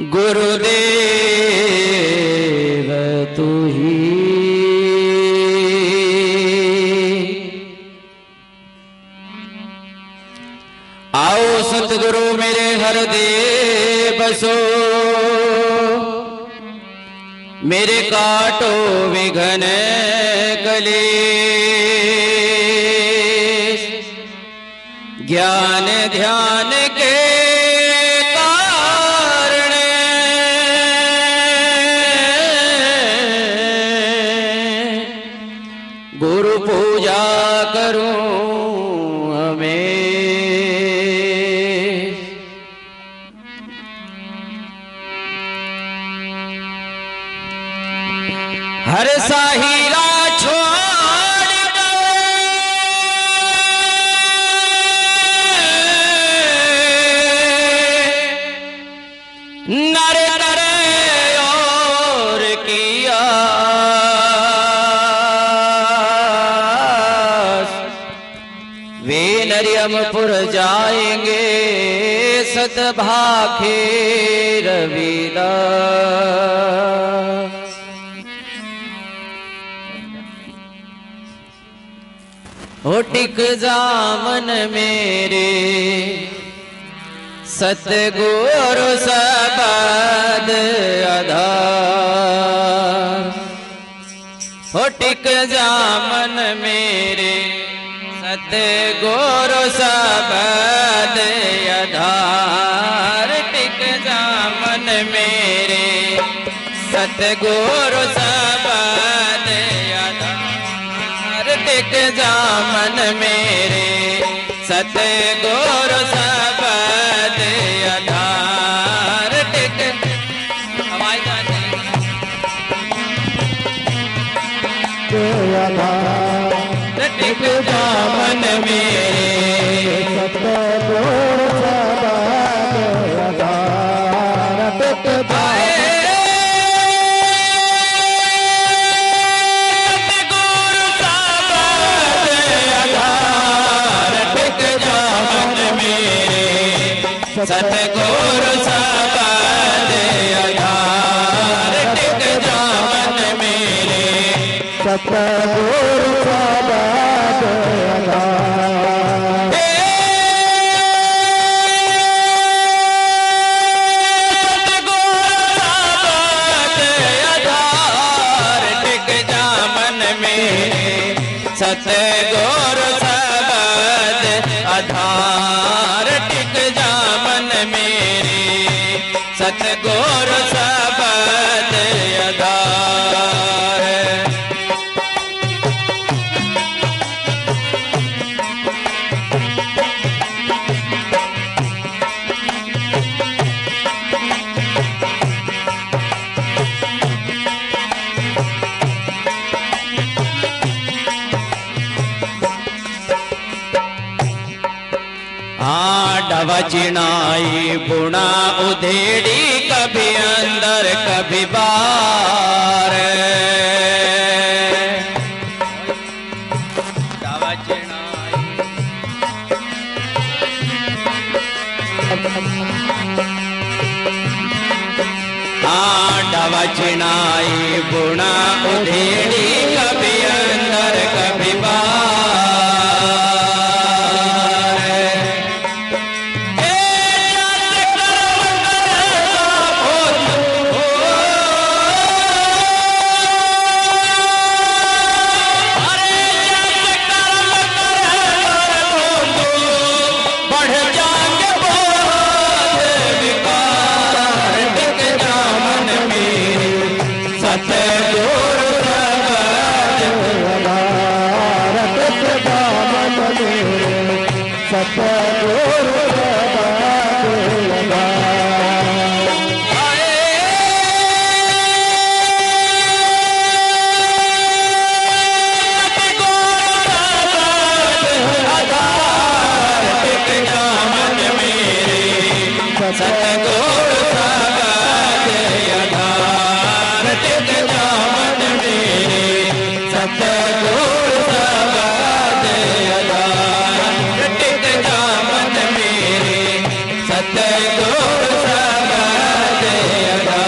गुरुदेव तू ही आओ सतगुरु मेरे हृदय बसो, मेरे काटो विघ्न कलेश, ज्ञान ध्यान के कारण गुरु पूजा करूं हमें। हर साहिरा छोड़ नर नरे और किया, वे नरियमपुर जाएंगे सतभाखे रविदास। हो टिक जामन मेरे सतगुरु सबद आधार, हो टिक जामन मेरे सतगुरु सबद आधार, टिक जामन मेरे सतगुरु सबद आधार, टिक जामन मेरे सतगुरु सबद आधार, टिक हमारी आधार, टिक जामन मेरे सतगुरु सबद आधार, टिक सतगुरु सबद आधार, टिक जामन मेरे सतगुरु सबद आधार, टिक जामन मेरे सतगुरु सबद आधार, टिक जामन मेरे सतगुरु सबद आधार। डवा चिनाई बुना उधेड़ी, कभी अंदर कभी बाहर, डवा चिनाई डवा चिनाई बुना उधेड़ी, कभी अंदर कभी बाहर, सतगुर सबद आधार टिक जावन मेरे सतगुर सबद आधार टिक जावन मेरे सतगुर सबद आधार।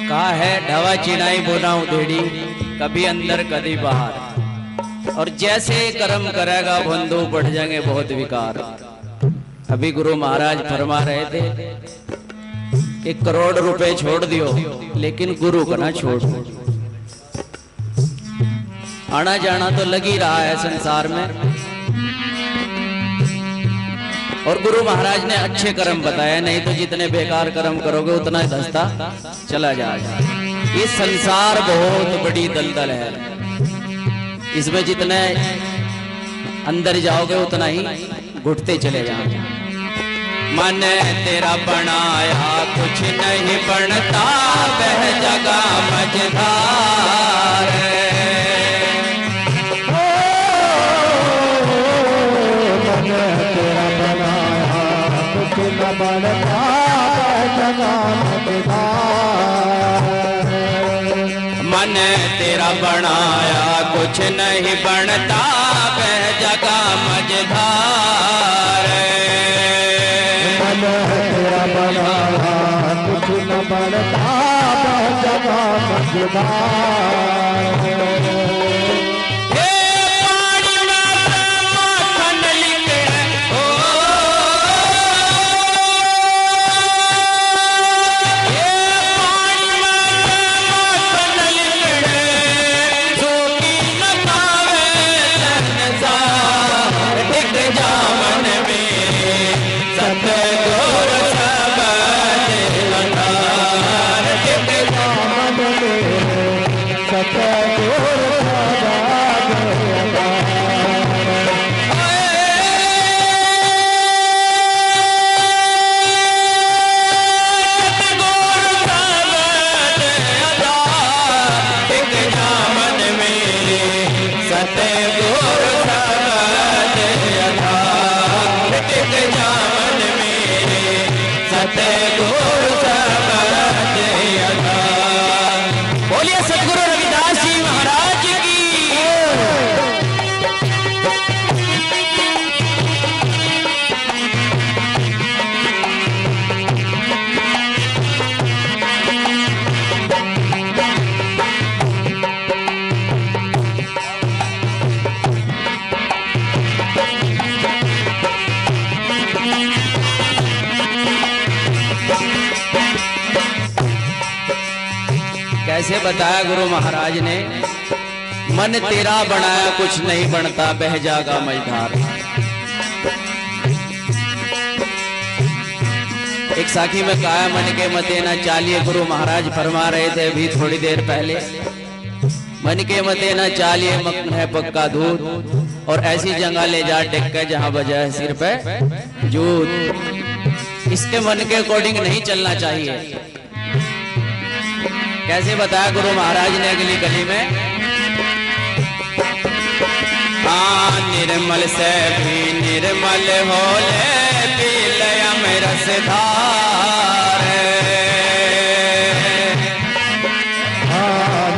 कहा है ढवा चिनाई बोना उधेड़ी कभी अंदर कभी बाहर, और जैसे कर्म करेगा बंधु बढ़ जाएंगे बहुत विकार। अभी गुरु महाराज फरमा रहे थे कि करोड़ रुपए छोड़ दियो लेकिन गुरु को ना छोड़। आना जाना तो लग ही रहा है संसार में, और गुरु महाराज ने अच्छे कर्म बताया, नहीं तो जितने बेकार कर्म करोगे उतना ही धंसता चला जाएगा। ये संसार बहुत बड़ी दलदल है, इसमें जितने अंदर जाओगे उतना ही घुटते चले जाओगे। मन तेरा बनाया कुछ नहीं बनता, वह जगह मझधार बनता जगह मन तेरा बनाया कुछ नहीं बनता, वह जगह मझधार मन तेरा बनाया कुछ न बनता, वह जगह मझधार। बोलिए सतगुरु रविदास जी महाराज की। कैसे बताया गुरु महाराज ने, मन तेरा बनाया कुछ नहीं बनता, बह जागा मझधार। एक साखी में कहा मन के मते न चालिए, गुरु महाराज फरमा रहे थे अभी थोड़ी देर पहले, मन के मते न चालिए मक्खन है पक्का दूध, और ऐसी जगह ले जा टेक के जहां बजा है सिर पे जूत। इसके मन के अकॉर्डिंग नहीं चलना चाहिए। कैसे बताया गुरु महाराज ने अगली कली में, निर्मल से भी निर्मल हो ले पी लयम रसधार।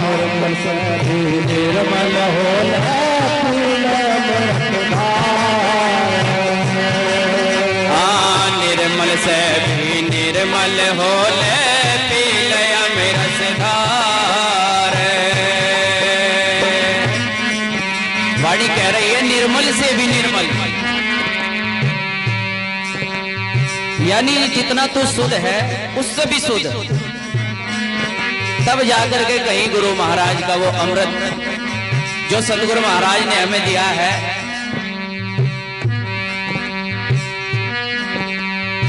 निर्मल से भी निर्मल हो ले पी लयम रसधार। निर्मल से भी निर्मल हो ले पी लयम रसधार। वाणी कह रही है निर्मल से भी निर्मल, यानी जितना तू शुद्ध है उससे भी शुद्ध, तब जाकर के कहीं गुरु महाराज का वो अमृत जो सतगुरु महाराज ने हमें दिया है,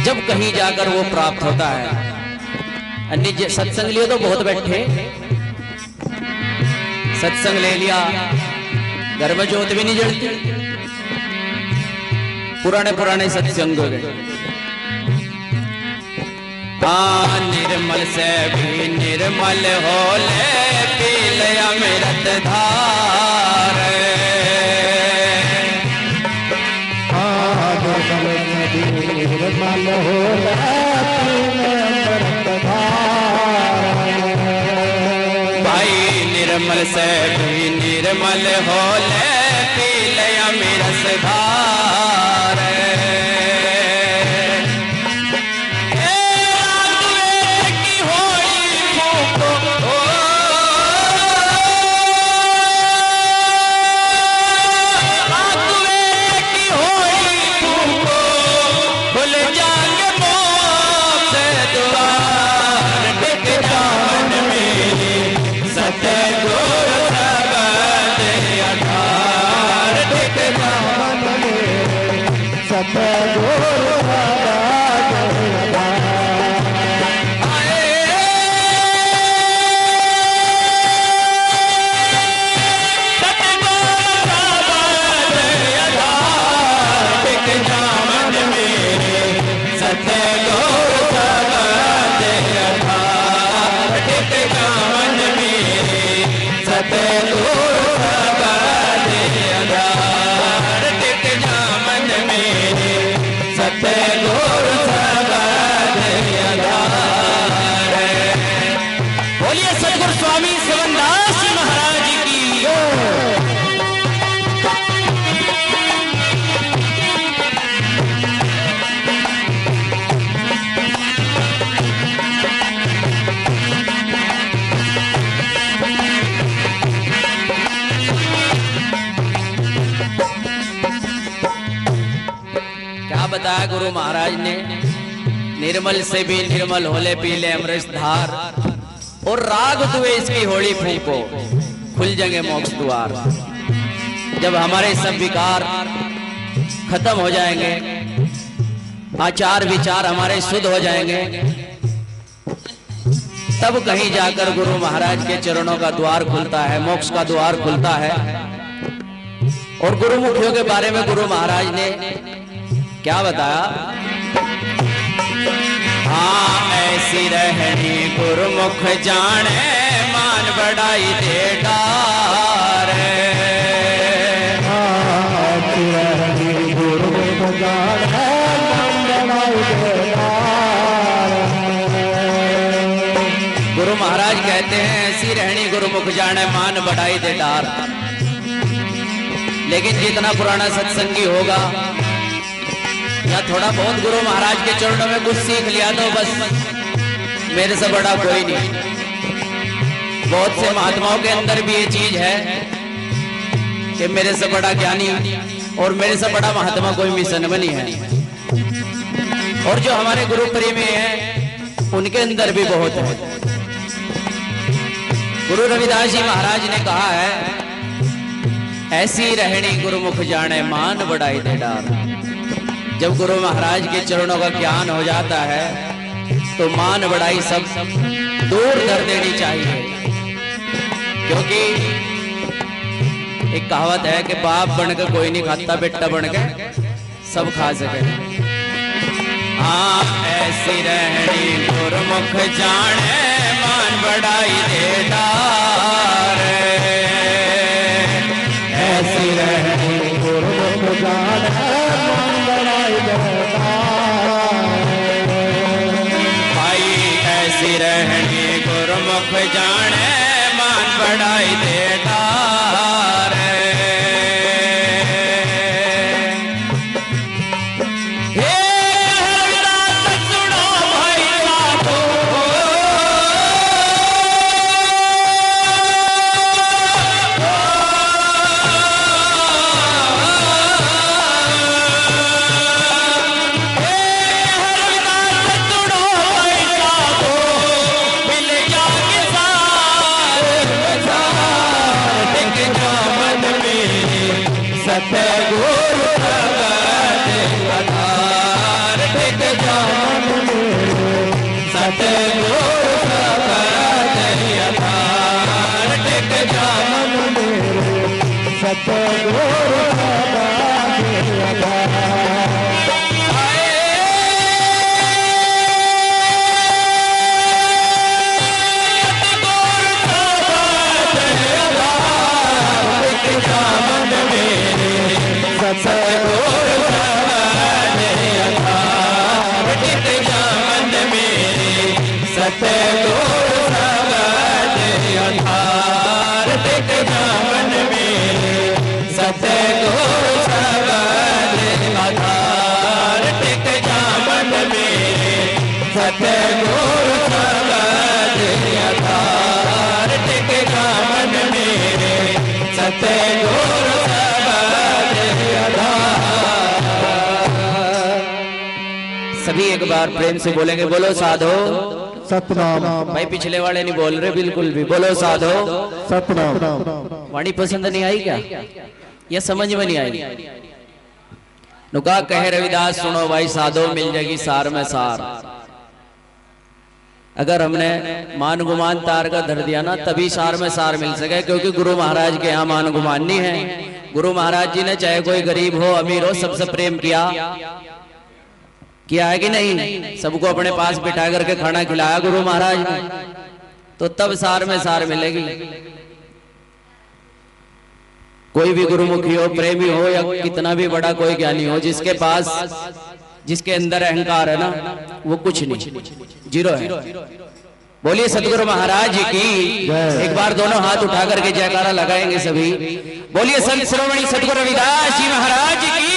जब कहीं जाकर वो प्राप्त होता है। अन्य सत्संग लिए तो बहुत बैठे, सत्संग ले लिया, घर में जोत भी नहीं जलती। पुराने पुराने सत्संग हो गए। हाँ निर्मल से भी निर्मल हो ले, पी ले अमृत धार। हाँ निर्मल से भी निर्मल हो ले, पी ले अमृत धार। भाई निर्मल से भी निर्मल हो ले, पी ले अमृत धार। बताया गुरु महाराज ने, निर्मल से भी निर्मल होले पीले अमृत धार। और राग दुए इसकी होली फूंको, खुल जाएंगे मोक्ष द्वार। जब हमारे सब विकार खत्म हो जाएंगे, आचार विचार हमारे शुद्ध हो जाएंगे, तब कहीं जाकर गुरु महाराज के चरणों का द्वार खुलता है, मोक्ष का द्वार खुलता है। और गुरुमुखियों के बारे में गुरु महाराज ने क्या बताया? हाँ ऐसी रहनी गुरुमुख जाने, मान बढ़ाई दे डार। ऐसी रहनी गुरुमुख जाने, मान बढ़ाई दे डार। गुरु महाराज कहते हैं ऐसी रहनी गुरुमुख जाने, मान बढ़ाई दे डार। लेकिन जितना पुराना सत्संगी होगा या थोड़ा बहुत गुरु महाराज के चरणों में कुछ सीख लिया तो बस मेरे से बड़ा कोई नहीं। बहुत से महात्माओं के अंदर भी ये चीज है कि मेरे से बड़ा ज्ञानी और मेरे से बड़ा महात्मा कोई मिशन बनी है। और जो हमारे गुरु प्रेमी हैं उनके अंदर भी बहुत है। गुरु रविदास जी महाराज ने कहा है ऐसी रहनी गुरुमुख जाने, मान बढ़ाई दे डार। जब गुरु महाराज के चरणों का ज्ञान हो जाता है तो मान बढ़ाई सब दूर कर देनी चाहिए। क्योंकि एक कहावत है कि बाप बनकर कोई नहीं खाता, बेटा बनकर सब खा सके। हाँ ऐसी रहनी गुरुमुख जाने, मान बढ़ाई दे डार। ऐसी रहनी गुरुमुख जाने, भाई ऐसी रहनी गुरुमुख जाने, मान बढ़ाई दे डार। हे हरिदास सुनो भाई साधो, सत जामन मेरे सतगुर सवार आधार टिक जामन मेरे सतगुर सवार आधार टिक जामन मेरे सतगुर सवार आधार टिक जामन मेरे सतगुर सवार आधार टिक जामन मेरे सतगुर सवार आधार। सभी एक बार प्रेम से बोलेंगे, बोलो साधो सतनाम। भाई पिछले वाले नहीं बोल रहे बिल्कुल भी, बोलो साधो सतनाम। वाणी पसंद नहीं आई क्या, या समझ में नहीं आई? नुका कहे रविदास सुनो भाई साधो मिल जाएगी सार में सार। अगर हमने मान गुमान तार का धर दिया ना तभी सार में सार मिल सके, क्योंकि गुरु महाराज के यहाँ मान गुमान नहीं है। गुरु महाराज जी ने चाहे कोई गरीब हो अमीर हो सबसे प्रेम किया है कि नहीं? सबको अपने पास बिठा करके खाना खिलाया गुरु महाराज ने, तो तब सार में सार मिलेगी। कोई भी गुरुमुखी हो, प्रेमी हो या कितना भी बड़ा कोई ज्ञानी हो, जिसके पास जिसके अंदर अहंकार है ना वो कुछ नहीं, जीरो है। बोलिए सतगुरु महाराज की। एक बार दोनों हाथ उठा करके जयकारा लगाएंगे सभी। बोलिए संत शिरोमणि सतगुरु रविदास जी महाराज की।